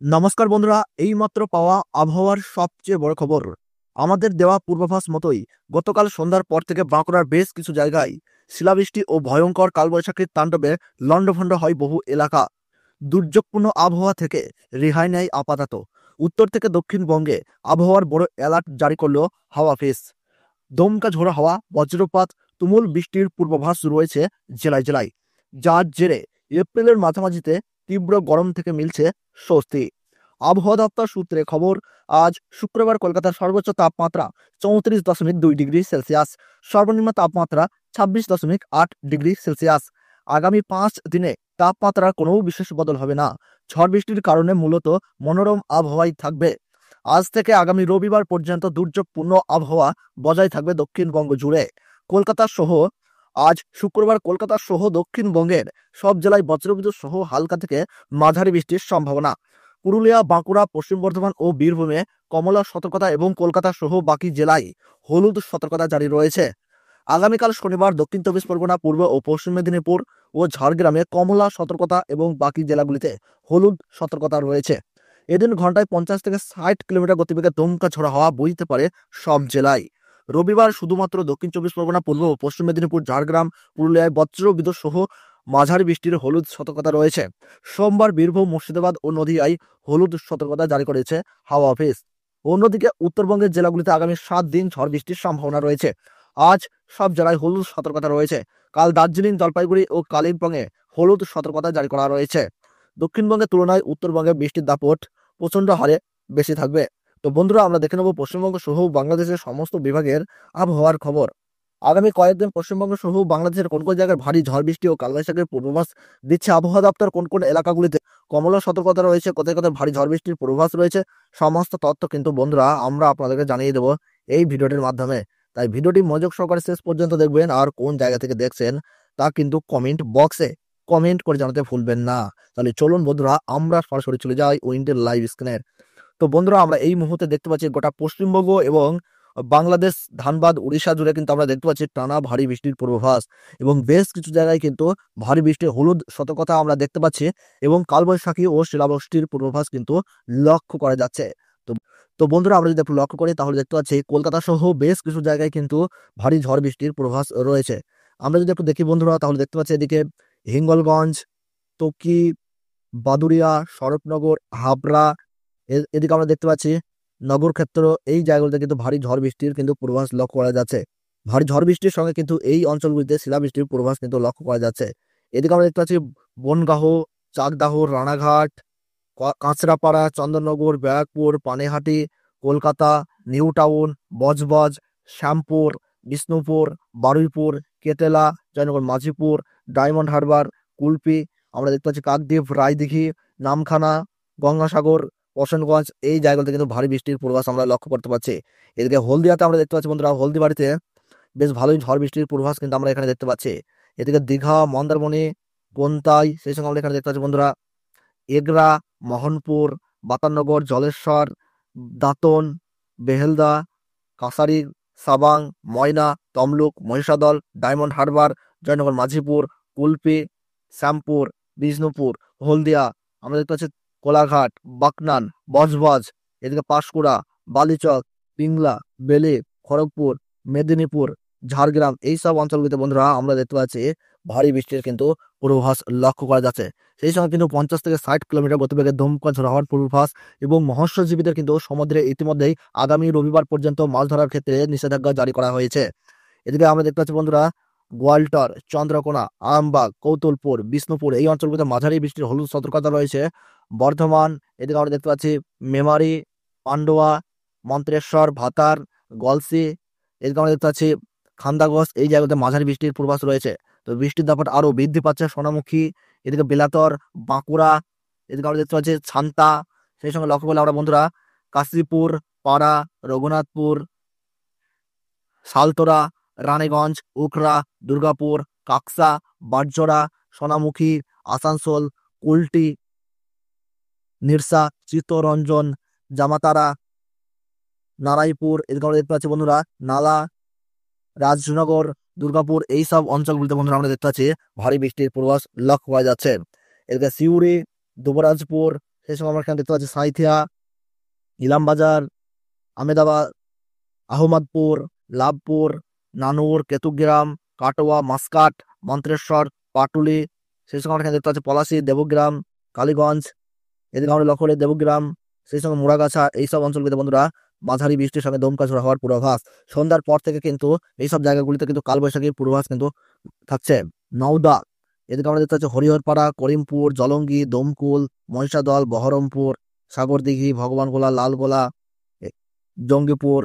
নমস্কার বন্ধুরা, এইমাত্র পাওয়া আবহাওয়ার সবচেয়ে বড় খবর। আমাদের দেওয়া পূর্বাভাস মতোই গতকাল সন্ধ্যার পর থেকে বাঁকুড়ার বেশ কিছু জায়গায় শিলাবৃষ্টি ও ভয়ঙ্কর কালবৈশাখীর তাণ্ডবে লণ্ডভণ্ড হয় বহু এলাকা। দুর্যোগপূর্ণ আবহাওয়া থেকে রেহাই নেয় আপাতত। উত্তর থেকে দক্ষিণবঙ্গে আবহাওয়ার বড় অ্যালার্ট জারি করল হাওয়া অফিস। দমকা ঝোড়ো হাওয়া, বজ্রপাত, তুমুল বৃষ্টির পূর্বাভাস রয়েছে জেলায় জেলায়, যার জেরে এপ্রিলের মাঝামাঝিতে তীব্র গরম থেকে মিলছে স্বস্তি। আবহাওয়া দপ্তর সূত্রে খবর, আজ শুক্রবার কলকাতার সর্বোচ্চ তাপমাত্রা 34.2 ডিগ্রি সেলসিয়াস, সর্বনিম্ন তাপমাত্রা 26.8 ডিগ্রি সেলসিয়াস। আগামী 5 দিনে তাপমাত্রার কোনো বিশেষ বদল হবে না। ঝড় বৃষ্টির কারণে মূলত মনোরম আবহাওয়াই থাকবে। আজ থেকে আগামী রবিবার পর্যন্ত দুর্যোগপূর্ণ আবহাওয়া বজায় থাকবে দক্ষিণবঙ্গ জুড়ে। কলকাতা সহ আজ শুক্রবার কলকাতা সহ দক্ষিণবঙ্গের সব জেলায় বজ্রবিদ্যুৎ সহ হালকা থেকে মাঝারি বৃষ্টির সম্ভাবনা। পুরুলিয়া, বাঁকুড়া, পশ্চিম বর্ধমান ও বীরভূমে কমলা সতর্কতা এবং কলকাতা সহ বাকি জেলায় হলুদ সতর্কতা জারি রয়েছে। আগামীকাল শনিবার দক্ষিণ চব্বিশ পরগনা, পূর্ব ও পশ্চিম মেদিনীপুর ও ঝাড়গ্রামে কমলা সতর্কতা এবং বাকি জেলাগুলিতে হলুদ সতর্কতা রয়েছে। এদিন ঘন্টায় 50 থেকে 60 কিলোমিটার গতিবেগে দমকা ঝোড়ো হাওয়া বইতে পারে সব জেলায়। রবিবার শুধুমাত্র দক্ষিণ চব্বিশ পরগনা, পূর্ব ও পশ্চিম মেদিনীপুর, ঝাড়গ্রাম, পুরুলিয়ায় বজ্র বিদ্যুৎ সহ মাঝারি বৃষ্টির হলুদ সতর্কতা রয়েছে। সোমবার বীরভূম, মুর্শিদাবাদ ও নদিয়ায় হলুদ সতর্কতা জারি করেছে হাওয়া অফিস। অন্যদিকে উত্তরবঙ্গের জেলাগুলিতে আগামী 7 দিন ঝড় বৃষ্টির সম্ভাবনা রয়েছে। আজ সব জেলায় হলুদ সতর্কতা রয়েছে। কাল দার্জিলিং, জলপাইগুড়ি ও কালিম্পংয়ে হলুদ সতর্কতা জারি করা রয়েছে। দক্ষিণবঙ্গের তুলনায় উত্তরবঙ্গে বৃষ্টির দাপট প্রচণ্ড হারে বেশি থাকবে। তো বন্ধুরা, আমরা দেখে নেব পশ্চিমবঙ্গ সহ বাংলাদেশের সমস্ত বিভাগের আবহাওয়ার খবর। আগামী কয়েকদিন পশ্চিমবঙ্গ সহ বাংলাদেশের কোন কোন জায়গায় ভারী ঝড় বৃষ্টি ও কালবৈশাখীর পূর্বাভাস দিচ্ছে আবহাওয়া দপ্তর, কোন কোন এলাকাগুলিতে কমলা সতর্কতা রয়েছে, কোথায় কোথায় ভারী ঝড় বৃষ্টির পূর্বাভাস রয়েছে, সমস্ত তথ্য কিন্তু বন্ধুরা আমরা আপনাদেরকে জানিয়ে দেবো এই ভিডিওটির মাধ্যমে। তাই ভিডিওটি মনোযোগ সহকারে শেষ পর্যন্ত দেখবেন, আর কোন জায়গা থেকে দেখছেন তা কিন্তু কমেন্ট বক্সে কমেন্ট করে জানাতে ভুলবেন না। তাহলে চলুন বন্ধুরা, আমরা সরাসরি চলে যাই উইন্ডের লাইভ স্ক্রিনের। তো বন্ধুরা, আমরা এই মুহূর্তে দেখতে পাচ্ছি গোটা পশ্চিমবঙ্গ এবং বাংলাদেশ, ধানবাদ, উড়িষ্যা জুড়ে কিন্তু আমরা দেখতে পাচ্ছি টানা ভারী বৃষ্টির পূর্বাভাস এবং বেশ কিছু জায়গায় কিন্তু ভারী বৃষ্টির হলুদ সতর্কতা আমরা দেখতে পাচ্ছি এবং কালবৈশাখী ও শিলাবৃষ্টির পূর্বাভাস কিন্তু লক্ষ্য করা যাচ্ছে। তো তো বন্ধুরা, আমরা যদি একটু লক্ষ্য করি তাহলে দেখতে পাচ্ছি কলকাতা সহ বেশ কিছু জায়গায় কিন্তু ভারী ঝড় বৃষ্টির পূর্বাভাস রয়েছে। আমরা যদি একটু দেখি বন্ধুরা, তাহলে দেখতে পাচ্ছি এদিকে হিঙ্গলগঞ্জ, তকি, বাদুড়িয়া, শরৎনগর, হাবড়া, এদিকে আমরা দেখতে পাচ্ছি নগরক্ষেত্র, এই জায়গাগুলোতে কিন্তু ভারী ঝড় বৃষ্টির কিন্তু পূর্বাভাস লক্ষ্য করা যাচ্ছে। ভারী ঝড় বৃষ্টির সঙ্গে কিন্তু এই অঞ্চলগুলিতে শিলাবৃষ্টির পূর্বাভাস কিন্তু লক্ষ্য করা যাচ্ছে। এদিকে আমরা দেখতে পাচ্ছি Bongaon, Chakdah, Ranaghat, Kanchrapara, Chandannagar, Barrackpore, Panihati, Kolkata, new town, Budge Budge, Shyampur, Bishnupur, Baruipur, কেটেলা, Joynagar, Majhipur, diamond Harbour, Kulpi, আমরা দেখতে পাচ্ছি কাকদ্বীপ, রায়দিঘি, নামখানা, গঙ্গাসাগর, হোসেনগঞ্জ, এই জায়গাগুলোতে কিন্তু ভারী বৃষ্টির পূর্বাভাস আমরা লক্ষ্য করতে পারছি। এদিকে হলদিয়াতে আমরা দেখতে পাচ্ছি বন্ধুরা, হলদিবাড়িতে বেশ ভালোই ঝড় বৃষ্টির পূর্বাভাস কিন্তু আমরা এখানে দেখতে পাচ্ছি। এদিকে দীঘা, মন্দারমণি, কোনতাই, সেই সঙ্গে আমরা এখানে দেখতে পাচ্ছি বন্ধুরা এগরা, মোহনপুর, বাতাননগর, জলেশ্বর, দাঁতন, বেহেলদা, কাসারি, সাবাং, ময়না, তমলুক, মহিষাদল, ডায়মন্ড হারবার, জয়নগর, মাঝিপুর, কুলপি, শ্যামপুর, বিষ্ণুপুর, হলদিয়া, আমরা দেখতে পাচ্ছি কোলাঘাট, বাকনান, বজবজ, এদিকে পাঁশকুড়া, বালিচক, পিংলা, বেলে, খড়গপুর, মেদিনীপুর, ঝাড়গ্রাম, এই সব অঞ্চলগুলিতে বন্ধুরা আমরা দেখতে পাচ্ছি ভারী বৃষ্টির কিন্তু পূর্বাভাস লক্ষ্য করা যাচ্ছে। সেই সঙ্গে কিন্তু 50 থেকে 60 কিলোমিটার গতিবেগে দমকা ঝোড়ো হওয়ার পূর্বাভাস এবং মৎস্যজীবীদের কিন্তু সমুদ্রে ইতিমধ্যেই আগামী রবিবার পর্যন্ত মাছ ধরার ক্ষেত্রে নিষেধাজ্ঞা জারি করা হয়েছে। এদিকে আমরা দেখতে পাচ্ছি বন্ধুরা গোয়ালটর, চন্দ্রকোনা, আরামবাগ, কৌতুলপুর, বিষ্ণুপুর, এই অঞ্চলগুলিতে মাঝারি বৃষ্টির হলুদ সতর্কতা রয়েছে। বর্ধমান, এদিকে আমরা দেখতে পাচ্ছি মেমারি, পান্ডুয়া, মন্ত্রেশ্বর, ভাতার, গলসি, এদিকে আমরা দেখতে পাচ্ছি খান্দাগঞ্জ, এই জায়গাতে মাঝারি বৃষ্টির পূর্বাভাস রয়েছে। তো বৃষ্টির দাপট আরো বৃদ্ধি পাচ্ছে সোনামুখী, এদিকে বেলাতর, বাঁকুড়া, এদিকে আমরা দেখতে পাচ্ছি ছান্তা, সেই সঙ্গে লক্ষ্য করলে আমরা বন্ধুরা কাশীপুর, পাড়া, রঘুনাথপুর, সালতোরা, রানীগঞ্জ, উখড়া, দুর্গাপুর, কাকসা, বারজোড়া, সোনামুখী, আসানসোল, কুলটি, নিরসা, চিত্তরঞ্জন, জামাতারা, নারায়ণপুর, এদিকে আমরা দেখতে পাচ্ছি বন্ধুরা নালা, রাজনগর, দুর্গাপুর, এই সব অঞ্চলগুলিতে বন্ধুরা আমরা দেখতে পাচ্ছি ভারী বৃষ্টির পূর্বাভাস লক্ষ্য করা যাচ্ছে। এদিকে সিউড়ি, দুবরাজপুর, সেই সঙ্গে আমরা এখানে দেখতে পাচ্ছি সাঁইথিয়া, ইলামবাজার, আমেদাবাদ, আহমদপুর, লাভপুর, নানুর, কেতুগ্রাম, কাটোয়া, মাসকাট, মন্ত্রেশ্বর, পাটুলি। সেই সঙ্গে আমরা এখানে দেখতে পাচ্ছি পলাশী, দেবগ্রাম, কালীগঞ্জ, এদিকে আমরা লক্ষ্য করি দেবগ্রাম, সেই সঙ্গে মুড়াগাছা। এইসব অঞ্চলগুলিতে বন্ধুরা মাঝারি বৃষ্টির সঙ্গে দমকা ঝড় হওয়ার পূর্বাভাস। সন্ধ্যার পর থেকে কিন্তু এইসব জায়গাগুলিতে কিন্তু কালবৈশাখীর পূর্বাভাস কিন্তু থাকছে। নওদা, এদিকে আমরা দেখতে পাচ্ছি হরিহরপাড়া, করিমপুর, জলঙ্গি, দমকুল, মহিষাদল, বহরমপুর, সাগরদিঘি, ভগবানগোলা, লালগোলা, এ- জঙ্গিপুর,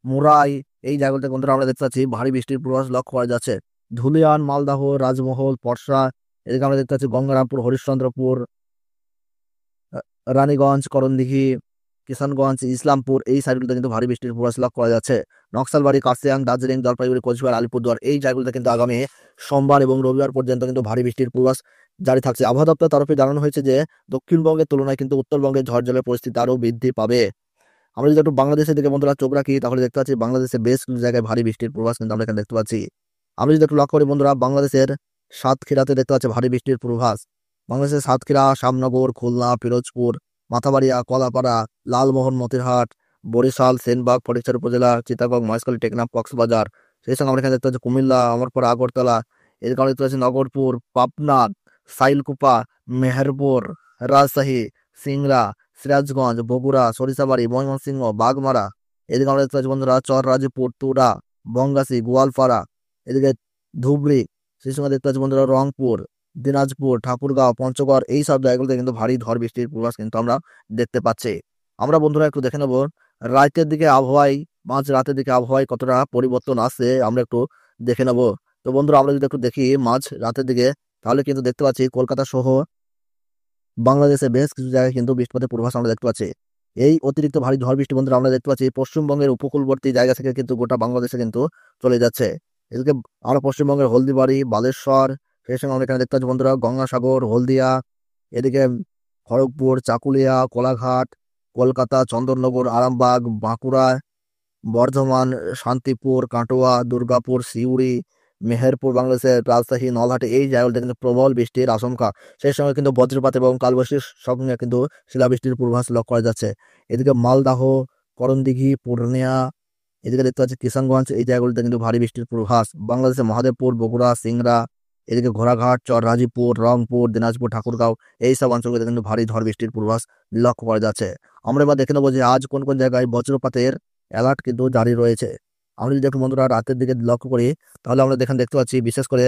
মুরাই। এই জায়গাগুলোতে বন্ধুরা আমরা দেখতে পাচ্ছি ভারী বৃষ্টির পূর্বাভাস লক্ষ্য করা যাচ্ছে। ধুলিয়ান, মালদাহ, রাজমহল, পরশা, এদিকে আমরা দেখতে পাচ্ছি গঙ্গারামপুর, হরিশ্চন্দ্রপুর, রানীগঞ্জ, করণদিঘি, কিষানগঞ্জ, ইসলামপুর। এই সাইডগুলোতে কিন্তু ভারী বৃষ্টির পূর্বাভাস লক্ষ্য করা যাচ্ছে। নকশালবাড়ি, কার্শিয়াং, দার্জিলিং, জলপাইগুড়ি, কোচবিহার, আলিপুরদুয়ার। এই জায়গাগুলোতে কিন্তু আগামী সোমবার এবং রবিবার পর্যন্ত কিন্তু ভারী বৃষ্টির পূর্বাভাস জারি থাকছে। আবহাওয়া দপ্তরের তরফে জানানো হয়েছে যে দক্ষিণবঙ্গের তুলনায় কিন্তু উত্তরবঙ্গে ঝড় জলের পরিস্থিতি আরও বৃদ্ধি পাবে। আমরা যদি একটু বাংলাদেশের দিকে বন্ধুরা চোখ রাখি তাহলে দেখতে পাচ্ছি বাংলাদেশে বেশ কিছু জায়গায় ভারী বৃষ্টির পূর্বাভাস কিন্তু আমরা এখানে দেখতে পাচ্ছি। আমরা যদি একটু লক্ষ্য করি বন্ধুরা, বাংলাদেশের সাতক্ষীরাতে দেখতে পাচ্ছি ভারী বৃষ্টির পূর্বাভাস। বাংলাদেশের সাতক্ষীরা, শ্যামনগর, খুলনা, পিরোজপুর, মাথাবাড়িয়া, কলাপাড়া, লালমোহন, মতিরহাট, বরিশাল, সেনবাগ, ফটিকছড়ি উপজেলা, চিটাগং, মহেশখালী, টেকনাফ, কক্সবাজার। সেই সঙ্গে আমরা এখানে দেখতে পাচ্ছি কুমিল্লা, অমরপাড়া, আগরতলা, এর কারণে দেখতে পাচ্ছি নগরপুর, পাবনা, সাইলকুপা, মেহেরপুর, রাজশাহী, সিংড়া, সিরাজগঞ্জ, বগুড়া, সরিষাবাড়ি, ময়মনসিংহ, বাগমারা। এদিকে আমরা দেখতে পাচ্ছি বন্ধুরা চররাজপুর, তুরা, বনগাছি, গোয়ালপাড়া, এদিকে ধুবড়ি। সেই সঙ্গে দেখতে পাচ্ছি বন্ধুরা রংপুর, দিনাজপুর, ঠাকুরগাঁও, পঞ্চগড়। এই সব জায়গাগুলোতে কিন্তু ভারী ঝড় বৃষ্টির পূর্বাভাস কিন্তু আমরা দেখতে পাচ্ছি। আমরা বন্ধুরা একটু দেখে নেব রাতের দিকে আবহাওয়ায়, মাঝ রাতের দিকে আবহাওয়ায় কতটা পরিবর্তন আসছে আমরা একটু দেখে নেব। তো বন্ধুরা আমরা যদি একটু দেখি মাঝ রাতের দিকে, তাহলে কিন্তু দেখতে পাচ্ছি কলকাতা সহ বাংলাদেশে বেশ কিছু জায়গায় কিন্তু বৃষ্টিপাতের পূর্বাভাস আমরা দেখতে পাচ্ছি। এই অতিরিক্ত ভারী ঝড় বৃষ্টি বন্ধুরা আমরা দেখতে পাচ্ছি পশ্চিমবঙ্গের উপকূলবর্তী জায়গা থেকে কিন্তু গোটা বাংলাদেশে কিন্তু চলে যাচ্ছে। এদিকে আমরা পশ্চিমবঙ্গের হলদিবাড়ি, বালেশ্বর, সেই সঙ্গে আমরা এখানে দেখতে পাচ্ছি বন্ধুরা গঙ্গাসাগর, হলদিয়া, এদিকে খড়গপুর, চাকুলিয়া, কোলাঘাট, কলকাতা, চন্দননগর, আরামবাগ, বাঁকুড়া, বর্ধমান, শান্তিপুর, কাটোয়া, দুর্গাপুর, সিউড়ি, মেহেরপুর, বাংলাদেশের রাজশাহী, নলহাটি। এই জায়গাগুলোতে কিন্তু প্রবল বৃষ্টির আশঙ্কা। সেই সঙ্গে কিন্তু বজ্রপাত এবং কালবৈশাখীর সঙ্গে কিন্তু শিলাবৃষ্টির পূর্বাভাস লক্ষ্য করা যাচ্ছে। এদিকে মালদাহ, করণদিঘি, পূর্ণিয়া, এদিকে দেখতে পাচ্ছি কিষানগঞ্জ। এই জায়গাগুলিতে কিন্তু ভারী বৃষ্টির পূর্বাভাস। বাংলাদেশের মহাদেবপুর, বগুড়া, সিংড়া, এদিকে ঘোড়াঘাট, চররাজিপুর, রংপুর, দিনাজপুর, ঠাকুরগাঁও। এই সব অঞ্চলগুলিতে কিন্তু ভারী ঝড় বৃষ্টির পূর্বাভাস লক্ষ্য করা যাচ্ছে। আমরা এবার দেখে নেবো যে আজ কোন কোন জায়গায় বজ্রপাতের অ্যালার্ট কিন্তু জারি রয়েছে। আমরা যদি একটু বন্ধুরা রাতের দিকে লক্ষ্য করি তাহলে আমরা দেখতে পাচ্ছি বিশেষ করে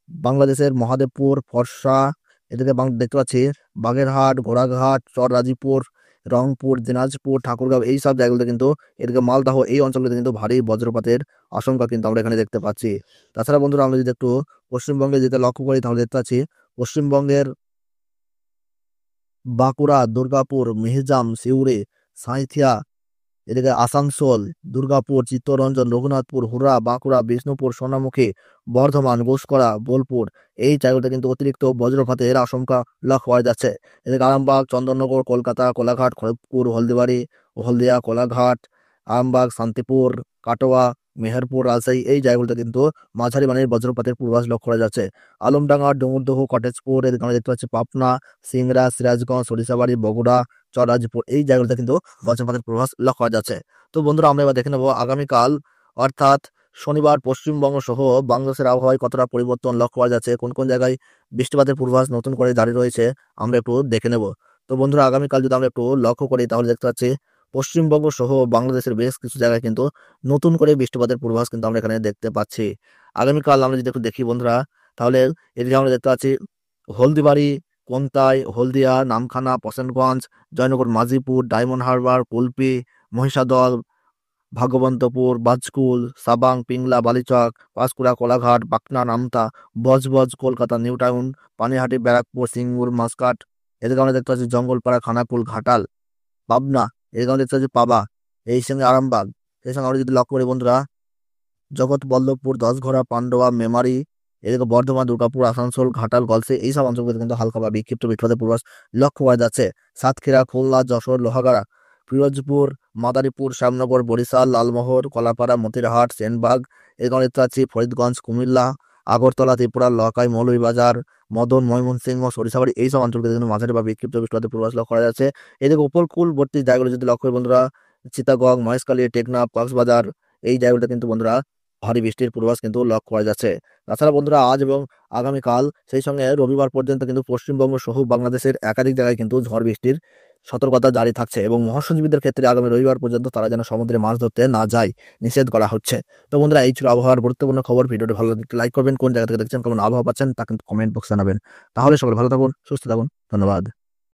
বাংলাদেশের মহাদেবপুর, ফরসা, এদিকে দেখতে পাচ্ছি বাগেরহাট, ঘোড়াঘাট, চররাজিপুর, রংপুর, দিনাজপুর, ঠাকুরগাঁও। এই সব জায়গাগুলোতে কিন্তু, এদিকে মালদহ, এই অঞ্চলগুলোতে কিন্তু ভারী বজ্রপাতের আশঙ্কা কিন্তু আমরা এখানে দেখতে পাচ্ছি। তাছাড়া বন্ধুরা আমরা যদি একটু পশ্চিমবঙ্গে যেতে লক্ষ্য করি তাহলে দেখতে পাচ্ছি পশ্চিমবঙ্গের বাঁকুড়া, দুর্গাপুর, মিহিজাম, সিউড়ি, সাঁইথিয়া, এদিকে আসানসোল, দুর্গাপুর, চিত্তরঞ্জন, রঘুনাথপুর, হুরা, বাঁকুড়া, বিষ্ণুপুর, সোনামুখী, বর্ধমান, ঘোষকরা, বোলপুর। এই জায়গাতে কিন্তু অতিরিক্ত বজ্রপাতের আশঙ্কা লক্ষ্য করা যাচ্ছে। এদিকে আরামবাগ, চন্দননগর, কলকাতা, কোলাঘাট, খড়গপুর, হলদিবাড়ি, হলদিয়া, কোলাঘাট, আরামবাগ, শান্তিপুর, কাটোয়া, মেহেরপুর, রাজশাহী। এই জায়গাগুলোতে কিন্তু মাঝারি মানের বজ্রপাতের পূর্বাভাস লক্ষ্য করা যাচ্ছে। আলমডাঙ্গা, ডুমুরদহ, কটেজপুর, এদিকে আমরা দেখতে পাচ্ছি পাবনা, সিংড়া, সিরাজগঞ্জ, সরিষাবাড়ি, বগুড়া, চররাজপুর। এই জায়গাগুলোতে কিন্তু বজ্রপাতের পূর্বাভাস লক্ষ্য করা যাচ্ছে। তো বন্ধুরা আমরা এবার দেখে নেবো আগামীকাল অর্থাৎ শনিবার পশ্চিমবঙ্গ সহ বাংলাদেশের আবহাওয়ায় কতটা পরিবর্তন লক্ষ্য করা যাচ্ছে, কোন কোন জায়গায় বৃষ্টিপাতের পূর্বাভাস নতুন করে জারি রয়েছে আমরা একটু দেখে নেব। তো বন্ধুরা আগামীকাল যদি আমরা একটু লক্ষ্য করি তাহলে দেখতে পাচ্ছি পশ্চিমবঙ্গ সহ বাংলাদেশের বেশ কিছু জায়গায় কিন্তু নতুন করে বৃষ্টিপাতের পূর্বাভাস কিন্তু আমরা এখানে দেখতে পাচ্ছি। আগামীকাল আমরা যদি একটু দেখি বন্ধুরা তাহলে এদিকে আমরা দেখতে পাচ্ছি হলদিবাড়ি, কোন্তাই, হলদিয়া, নামখানা, প্রসেনগঞ্জ, জয়নগর, মাঝিপুর, ডায়মন্ড হারবার, কুলপি, মহিষাদল, ভাগবন্তপুর, বাজকুল, সাবাং, পিংলা, বালিচক, পাঁশকুড়া, কোলাঘাট, পাকনা, নামতা, Budge Budge, Kolkata, new town, Panihati, Barrackpore, Singur, Muscat. এদিকে আমরা দেখতে পাচ্ছি জঙ্গলপাড়া, খানাকুল, ঘাটাল, পাবনা। এদিকে আমরা দেখতে পাচ্ছি পাবা, এই সঙ্গে আরামবাগ। এই সঙ্গে আমরা যদি লক্ষ্য করি বন্ধুরা জগৎবল্লভপুর, দশঘরা, পান্ডুয়া, মেমারি, এদিকে বর্ধমান, দুর্গাপুর, আসানসোল, ঘাটাল, গলসি। এই সব অঞ্চলগুলোতে কিন্তু হালকা বা বিক্ষিপ্ত বৃষ্টিপাতের পূর্বাভাস লক্ষ্য করা যাচ্ছে। সাতক্ষীরা, খুলনা, যশোর, লোহাগাড়া, পিরোজপুর, মাদারীপুর, শ্যামনগর, বরিশাল, লালমোহর, কলাপাড়া, মতিরহাট, সেনবাগ, এদিকে আমরা দেখতে পাচ্ছি ফরিদগঞ্জ, কুমিল্লা, আগরতলা, ত্রিপুরা, লকাই, মৌলভীবাজার, মদন, ময়মনসিংহ, সরিষাবাড়ি এইসব অঞ্চলকে কিন্তু মাঝারি বা বিক্ষিপ্ত বৃষ্টিপাতের পূর্বাভাস লক্ষ্য করা যাচ্ছে। এদিকে উপকূলবর্তী জায়গাগুলো যদি লক্ষ্য করি বন্ধুরা, চিটাগং, মহেশখালী, টেকনাফ, কক্সবাজার এই জায়গাগুলোতে কিন্তু বন্ধুরা ভারী বৃষ্টির পূর্বাভাস কিন্তু লক্ষ্য করা যাচ্ছে। তাছাড়া বন্ধুরা আজ এবং আগামীকাল সেই সঙ্গে রবিবার পর্যন্ত কিন্তু পশ্চিমবঙ্গ সহ বাংলাদেশের একাধিক জায়গায় কিন্তু ঝড় বৃষ্টির সতর্কতা জারি থাকছে এবং মৎস্যজীবীদের ক্ষেত্রে আগামী রবিবার পর্যন্ত তারা যেন সমুদ্রে মাছ ধরতে না যায় নিষেধ করা হচ্ছে। তো বন্ধুরা এই ছিল আবহাওয়ার গুরুত্বপূর্ণ খবর। ভিডিওটি ভালো লাগলে লাইক করবেন, কোন জায়গা থেকে দেখছেন, কেমন আবহাওয়া পাচ্ছেন তা কিন্তু কমেন্ট বক্সে জানাবেন। তাহলে সকলে ভালো থাকুন, সুস্থ থাকুন, ধন্যবাদ।